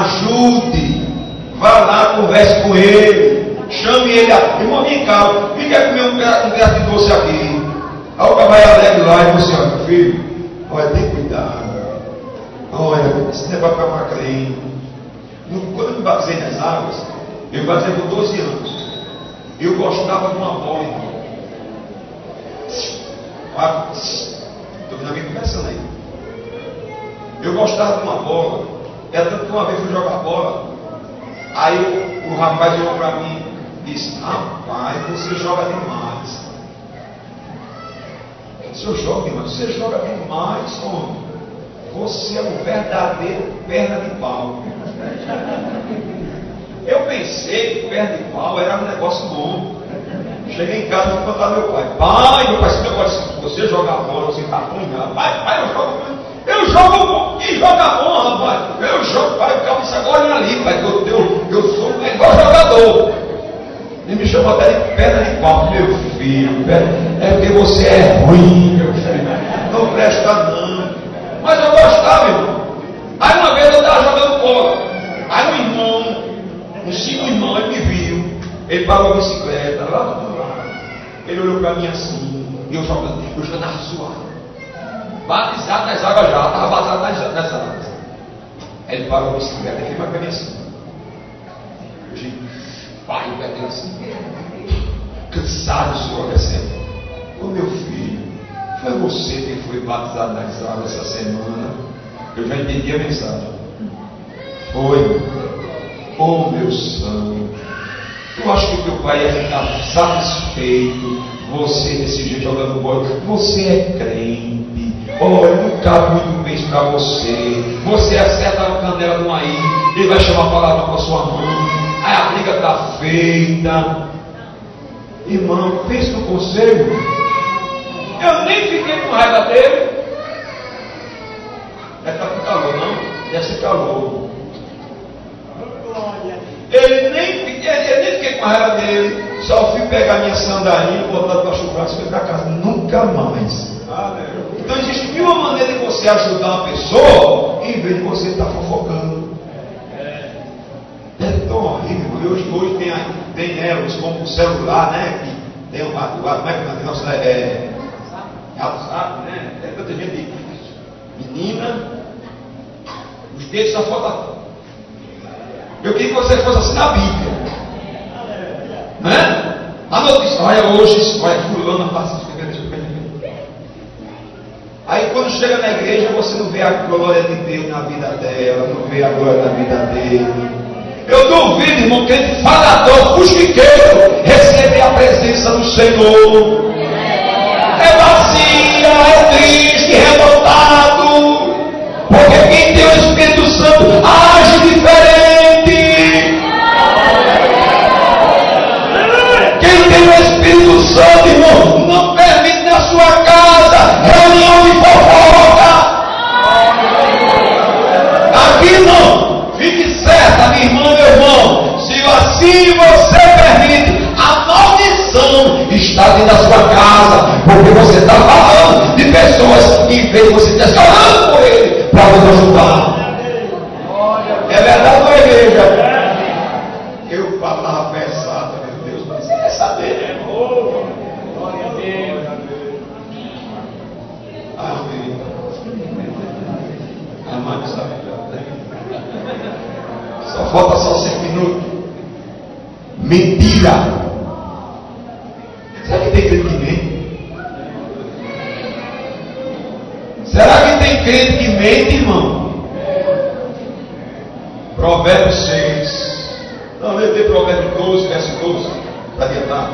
ajude, vá lá, converse com ele, chame ele, irmão, vem cá, vem cá comer um pedaço de doce aqui. Aí o cara vai alegre lá e você, olha, filho, olha, tem cuidado, olha, esse negócio vai ficar crente. Quando eu me batizei nas águas, eu me batizei com 12 anos, eu gostava de uma bola, irmão. Estou vendo alguém conversando aí. Eu gostava de uma bola, é tanto que uma vez eu fui jogar bola, aí o rapaz olhou para mim e disse: rapaz, você joga demais. Eu jogo demais, você joga demais, homem. Você é um verdadeiro perna de pau. Eu pensei que perna de pau era um negócio bom. Cheguei em casa e fui contar meu pai. Pai, meu pai, se meu pai disse: você joga bola, você está apanhado. Pai, eu jogo e joga bom, rapaz. Eu jogo, pai, o cara disse: agora ali, pai, eu sou um igual jogador. Ele me chamou até de perna de pau, meu filho. É porque você é ruim, meu filho. Não presta não. Mas eu gostava, irmão. Aí uma vez eu estava jogando bola. Aí um irmão, um segundo irmão, ele me viu. Ele parou a bicicleta lá do outro lado. Ele olhou para mim assim. E eu jogando na suave. Batizado nas águas já. Estava batizado nas águas. Aí ele parou a bicicleta e fez para mim assim. Eu disse: pai, eu pego assim. Cansado, o senhor descendo. Ô meu filho, foi você que foi batizado nas águas essa semana? Eu já entendi a mensagem. Foi. Oh meu santo, eu acho que teu pai ia ficar satisfeito. Você desse jeito jogando bola. Você é crente. Olha, não cabe muito bem para você. Você acerta a canela do maíz, ele vai chamar a palavra com a sua mão. Aí a briga está feita. Irmão, pense no conselho. Eu nem fiquei com raiva dele. Deve estar com calor, não? Deve ser calor. Ele nem fiquei com raiva dele. Só fui pegar minha sandalinha, botar para chupar e fui para casa. Nunca mais. Então existe uma maneira de você ajudar uma pessoa em vez de você estar fofocando. É tão horrível. Hoje tem elas como o celular, né? Que tem uma. Como é que é? Nossa, WhatsApp, né? É tanta gente. Menina, os dedos só faltam. Eu queria que você fosse assim na Bíblia, né? A notícia, olha hoje, olha, fulano passa. Aí quando chega na igreja, você não vê a glória de Deus na vida dela, não vê a glória na vida dele. Eu duvido, irmão, que ele falador, fuxiqueiro, receber a presença do Senhor. É vazia, é triste, revoltado. Porque quem tem o Espírito Santo age diferente. Quem tem o Espírito Santo, irmão, não permite na sua casa reunião de fofoca. Aqui não. Fique certa, minha irmã, meu irmão. Se assim você permite, a maldição está dentro da sua casa. Porque você está falando de pessoas em vez de você estar falando por ele para nos ajudar. É verdade, não é, igreja? Eu falava pesado, meu Deus, mas você quer saber? Glória a Deus. Amém. Amado, sabe? Só falta só 5 minutos. Mentira. Será que tem crente que mente? Será que tem crente que mente, irmão? Provérbios 6. Não, eu tenho Provérbios 12, verso 12, para adiantar.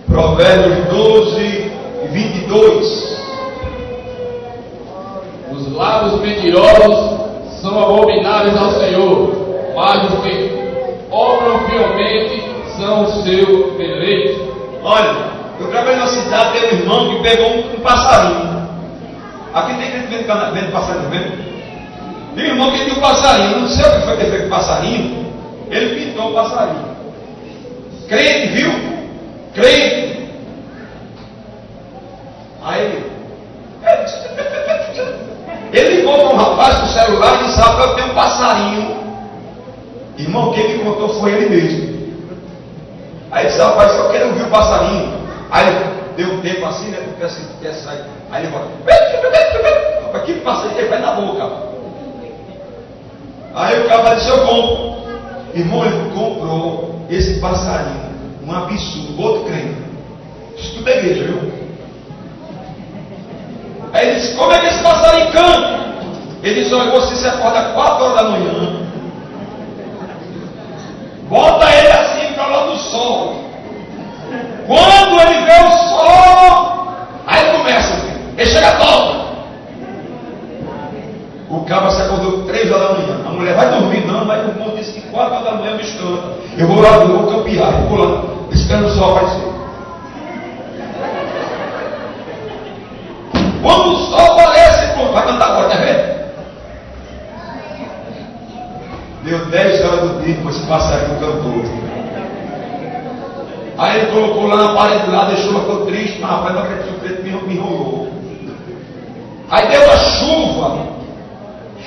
Provérbios 12 e 22. Os lábios mentirosos são abomináveis ao Senhor, mas os que obram fielmente são o seu deleite. Olha, eu trabalhei na cidade, tem um irmão que pegou um passarinho. Aqui tem crente vendo passarinho, vendo? Tem um irmão que tinha um passarinho, não sei o que foi ter feito com o passarinho. Ele pintou o passarinho. Crente, viu? Crente. Aí ele ligou para um rapaz com o celular e disse: rapaz, eu tenho um passarinho. Irmão, quem me contou foi ele mesmo. Aí disse: rapaz, eu quero ouvir o passarinho. Aí deu um tempo assim, né? Porque assim, quer sair. Aí ele falou: rapaz, que passarinho? Ele vai na boca. Aí o cara disse: eu compro. Irmão, ele comprou esse passarinho, um absurdo, outro crente. Isso tudo é igreja, viu? Aí ele disse: como é que esse passarinho canta? Ele disse: olha, você se acorda às 4 horas da manhã, bota ele assim para lá do sol. Quando ele vê o sol, aí ele começa, ele chega top. O cabra se acordou 3 horas da manhã. A mulher: vai dormir? Não, mas o irmão disse que 4 horas da manhã me canta. Eu vou lá, eu vou campear, eu vou lá, esperando o sol aparecer. Quando o sol aparece, pronto, vai cantar agora, tá vendo? Deu 10 horas do dia, esse passarinho cantou. Aí ele colocou lá na parede lá, deixou, ficou triste, mas rapaz, não acredito que o preto me enrolou. Aí deu a chuva.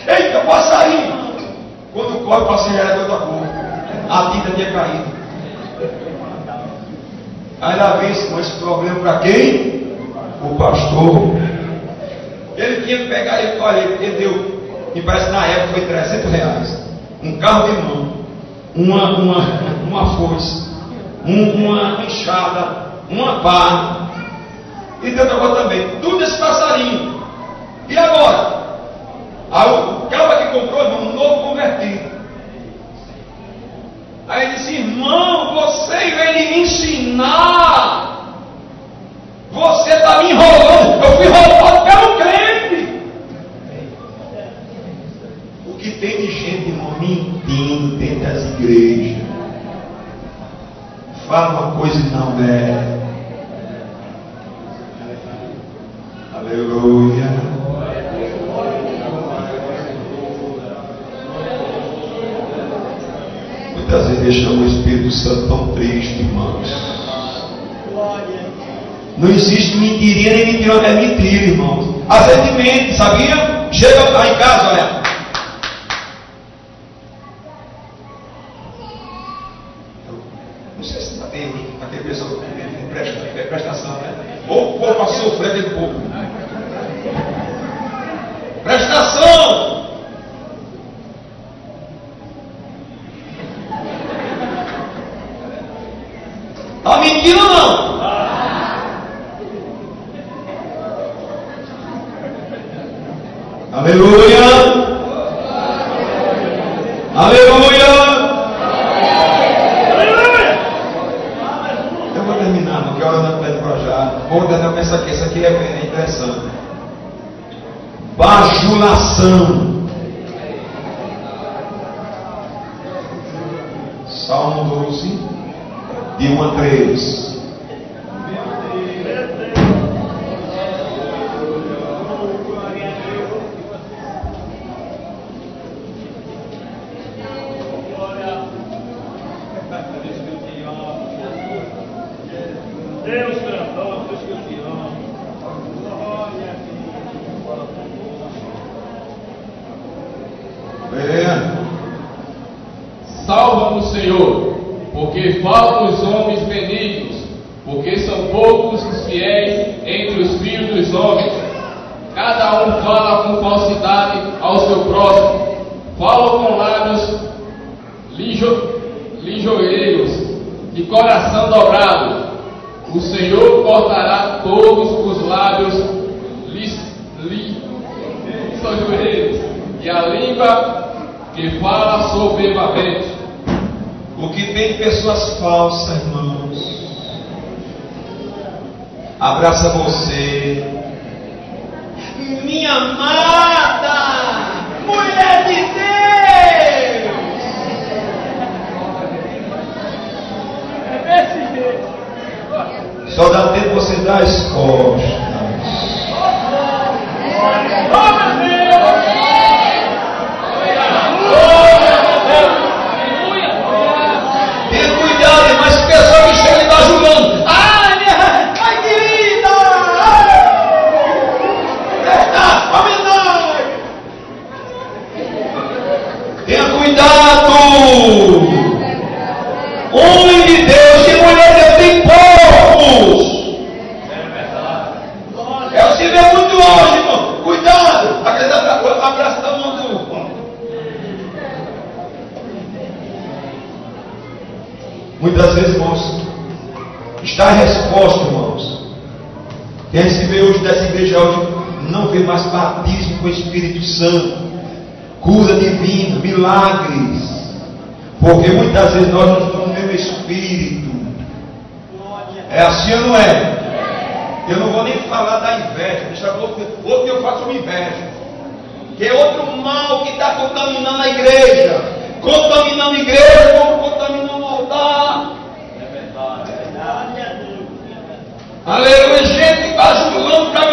Eita, passarinho! Quando corre, o passarinho era de outra cor. A tinta tinha caído. Aí lá vem com esse problema para quem? O pastor. Ele tinha que pegar ele, olha, ele deu, me parece que na época foi R$300. Um carro de mão, uma foice, uma enxada, uma pá, e deu outra coisa também. Tudo esse passarinho. E agora? Aí o cara que comprou, irmão, um novo convertido. Aí ele disse: irmão, você veio me ensinar. Você está me enrolando. Eu fui enrolado pelo crente. O que tem de gente, irmão, mentindo dentro das igrejas. Fala uma coisa e não é. Aleluia. Muitas vezes deixamos o Espírito Santo tão triste, irmãos. Não existe mentirinha nem mentira, é mentira, irmãos. Às vezes mente, sabia? Chega lá em casa, olha. Não sei se tem pessoa que prestação, né? Ou o povo para sofrer dentro do povo. Prestação! Está mentindo ou não? Aleluia! Aleluia! Eu vou terminar, não quero olhar para para já. Vou tentar pensar aqui, essa aqui é interessante. Bajulação. Salmo 12, de 1 a 3. Salva-nos, Senhor, porque faltam os homens benignos, porque são poucos os fiéis entre os filhos dos homens. Cada um fala com falsidade ao seu próximo, fala com lábios ligeeiros e coração dobrado. O Senhor cortará todos os lábios ligeeiros e a língua que fala soberbamente. O que tem pessoas falsas, irmãos, abraça você, minha amada, mulher de Deus. Só dá tempo você dar as costas. Mas o pessoal que chega e está julgando. Ai, querida! Está, homem, cuidado! Homem de Deus e mulher de Deus tem poucos. É o se vê muito longe, irmão. Cuidado! Abraça da mão do irmão. Muitas vezes, irmãos, está a resposta, irmãos. Quem se vê hoje dessa igreja hoje não vê mais batismo com o Espírito Santo, cura divina, milagres, porque muitas vezes nós não estamos no mesmo Espírito. É assim ou não é? Eu não vou nem falar da inveja, deixa outro que eu faço uma inveja, que é outro mal que está contaminando a igreja, contaminando a igreja, como contaminando o altar. É verdade. Aleluia, gente bajulando para